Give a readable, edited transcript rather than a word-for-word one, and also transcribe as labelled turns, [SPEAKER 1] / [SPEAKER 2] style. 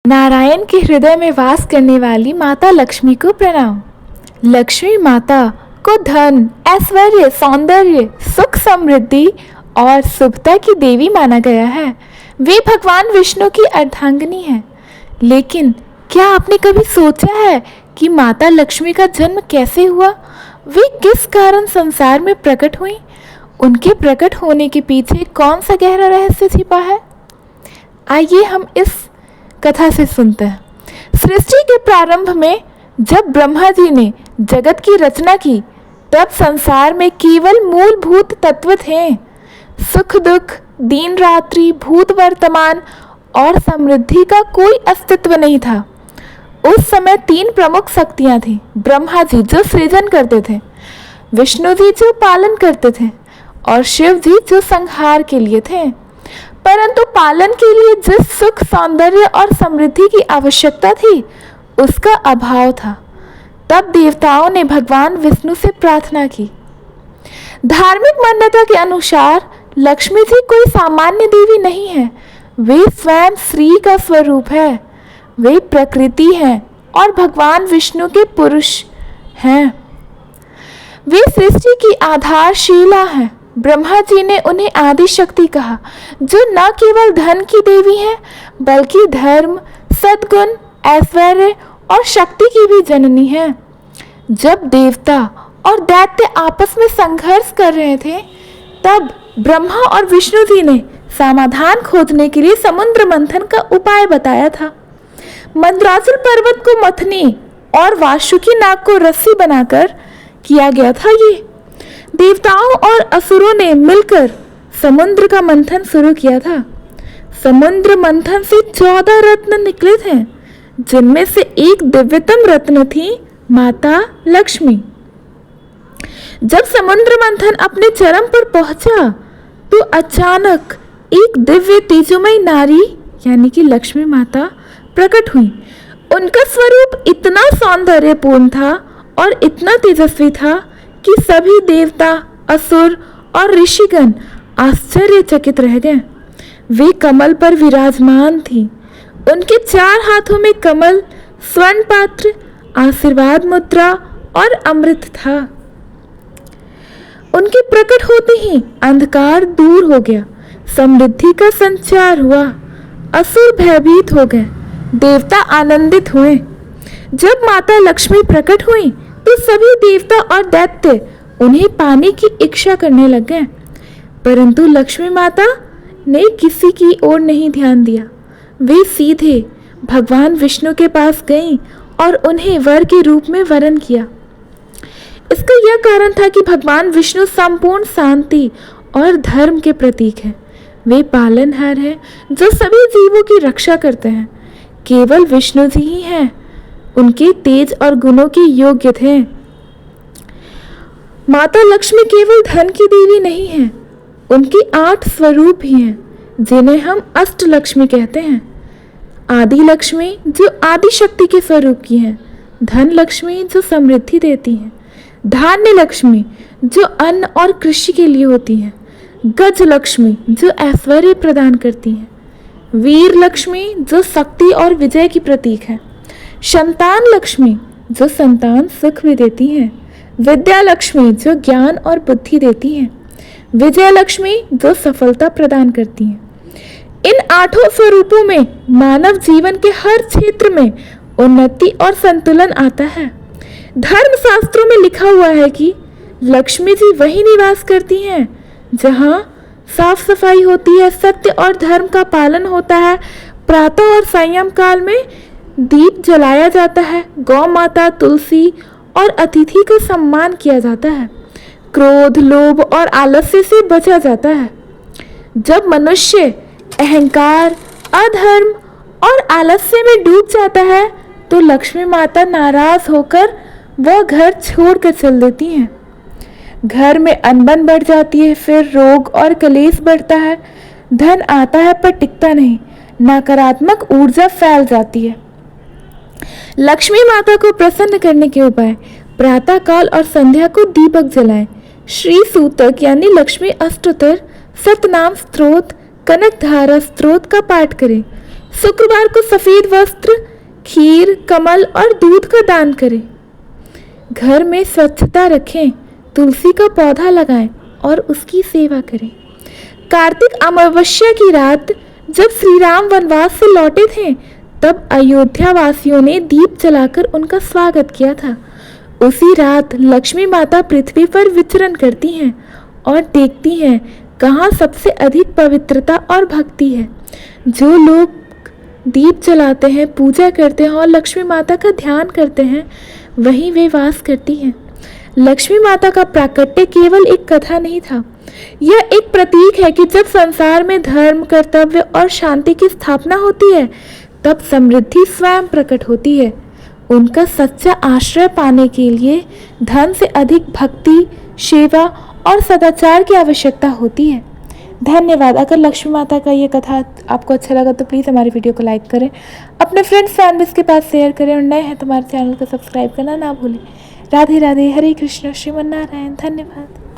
[SPEAKER 1] नारायण के हृदय में वास करने वाली माता लक्ष्मी को प्रणाम। लक्ष्मी माता को धन, ऐश्वर्य, सौंदर्य, सुख, समृद्धि और शुभता की देवी माना गया है। वे भगवान विष्णु की अर्धांगिनी है। लेकिन क्या आपने कभी सोचा है कि माता लक्ष्मी का जन्म कैसे हुआ? वे किस कारण संसार में प्रकट हुई? उनके प्रकट होने के पीछे कौन सा गहरा रहस्य छिपा है? आइए हम इस कथा से सुनते हैं। सृष्टि के प्रारंभ में जब ब्रह्मा जी ने जगत की रचना की, तब संसार में केवल मूलभूत तत्व थे। सुख दुख, दिन रात्रि, भूत वर्तमान और समृद्धि का कोई अस्तित्व नहीं था। उस समय तीन प्रमुख शक्तियां थीं। ब्रह्मा जी जो सृजन करते थे, विष्णु जी जो पालन करते थे और शिव जी जो संहार के लिए थे। परंतु पालन के लिए जिस सुख, सौंदर्य और समृद्धि की आवश्यकता थी, उसका अभाव था। तब देवताओं ने भगवान विष्णु से प्रार्थना की। धार्मिक मान्यता के अनुसार लक्ष्मी जी कोई सामान्य देवी नहीं है। वे स्वयं श्री का स्वरूप है। वे प्रकृति हैं और भगवान विष्णु के पुरुष हैं। वे सृष्टि की आधारशिला हैं। ब्रह्मा जी ने उन्हें आदि शक्ति कहा, जो न केवल धन की देवी है, बल्कि धर्म, सद्गुण, ऐश्वर्य और शक्ति की भी जननी है। जब देवता और दैत्य आपस में संघर्ष कर रहे थे, तब ब्रह्मा और विष्णु जी ने समाधान खोजने के लिए समुद्र मंथन का उपाय बताया था। मंदराचल पर्वत को मथनी और वासुकी नाग को रस्सी बनाकर किया गया था। ये देवताओं और असुरों ने मिलकर समुद्र का मंथन शुरू किया था। समुद्र मंथन से 14 रत्न निकले थे, जिनमें से एक दिव्यतम रत्न थी माता लक्ष्मी। जब समुद्र मंथन अपने चरम पर पहुंचा, तो अचानक एक दिव्य तेजोमयी नारी यानी कि लक्ष्मी माता प्रकट हुई। उनका स्वरूप इतना सौंदर्यपूर्ण था और इतना तेजस्वी था कि सभी देवता, असुर और ऋषिगण आश्चर्यचकित रह गए। वे कमल पर विराजमान थी। उनके 4 हाथों में कमल, स्वर्ण पात्र, आशीर्वाद मुद्रा और अमृत था। उनके प्रकट होते ही अंधकार दूर हो गया, समृद्धि का संचार हुआ, असुर भयभीत हो गए, देवता आनंदित हुए। जब माता लक्ष्मी प्रकट हुई, तो सभी देवता और दैत्य उन्हें पाने की इच्छा करने लग गए। परंतु लक्ष्मी माता ने किसी की ओर नहीं ध्यान दिया। वे सीधे भगवान विष्णु के पास गईं और उन्हें वर के रूप में वरण किया। इसका यह कारण था कि भगवान विष्णु संपूर्ण शांति और धर्म के प्रतीक हैं। वे पालनहार हैं जो सभी जीवों की रक्षा करते हैं। केवल विष्णु जी ही हैं उनके तेज और गुणों के योग्य थे। माता लक्ष्मी केवल धन की देवी नहीं है, उनके 8 स्वरूप भी हैं, जिन्हें हम अष्ट लक्ष्मी कहते हैं। आदि लक्ष्मी जो आदि शक्ति के स्वरूप की है, धन लक्ष्मी जो समृद्धि देती है, धान्य लक्ष्मी जो अन्न और कृषि के लिए होती है, गज लक्ष्मी जो ऐश्वर्य प्रदान करती है, वीर लक्ष्मी जो शक्ति और विजय की प्रतीक है, संतान लक्ष्मी जो संतान सुख भी देती है, विद्या लक्ष्मी जो ज्ञान और बुद्धि देती है, विजय लक्ष्मी जो सफलता प्रदान करती है। इन 8 स्वरूपों में मानव जीवन के हर क्षेत्र में उन्नति और संतुलन आता है। धर्म शास्त्रों में लिखा हुआ है कि लक्ष्मी जी वही निवास करती हैं जहाँ साफ सफाई होती है, सत्य और धर्म का पालन होता है, प्रातः और संयम काल में दीप जलाया जाता है, गौ माता, तुलसी और अतिथि का सम्मान किया जाता है, क्रोध, लोभ और आलस्य से बचा जाता है। जब मनुष्य अहंकार, अधर्म और आलस्य में डूब जाता है, तो लक्ष्मी माता नाराज होकर वह घर छोड़कर चल देती हैं। घर में अनबन बढ़ जाती है, फिर रोग और कलेश बढ़ता है, धन आता है पर टिकता नहीं, नकारात्मक ऊर्जा फैल जाती है। लक्ष्मी माता को प्रसन्न करने के उपाय: प्रातः काल और संध्या को दीपक जलाएं, श्री सूतक यानी लक्ष्मी अष्टोत्तर, सतनाम स्तोत्र, कनक धारा स्तोत्र का पाठ करें, शुक्रवार को सफ़ेद वस्त्र, खीर, कमल और दूध का दान करें। घर में स्वच्छता रखें, तुलसी का पौधा लगाएं और उसकी सेवा करें। कार्तिक अमावस्या की रात जब श्री राम वनवास से लौटे थे, तब अयोध्या वासियों ने दीप जलाकर उनका स्वागत किया था। उसी रात लक्ष्मी माता पृथ्वी पर विचरण करती हैं और देखती हैं कहाँ सबसे अधिक पवित्रता और भक्ति है। जो लोग दीप जलाते हैं, पूजा करते हैं और लक्ष्मी माता का ध्यान करते हैं, वहीं वे वास करती हैं। लक्ष्मी माता का प्राकट्य केवल एक कथा नहीं था, यह एक प्रतीक है कि जब संसार में धर्म, कर्तव्य और शांति की स्थापना होती है, तब समृद्धि स्वयं प्रकट होती है। उनका सच्चा आश्रय पाने के लिए धन से अधिक भक्ति, सेवा और सदाचार की आवश्यकता होती है। धन्यवाद। अगर लक्ष्मी माता का ये कथा आपको अच्छा लगा तो प्लीज़ हमारी वीडियो को लाइक करें, अपने फ्रेंड्स फैमिलीज के पास शेयर करें और नए हैं तो हमारे चैनल को सब्सक्राइब करना ना भूलें। राधे राधे, हरे कृष्ण, श्रीमन नारायण। धन्यवाद।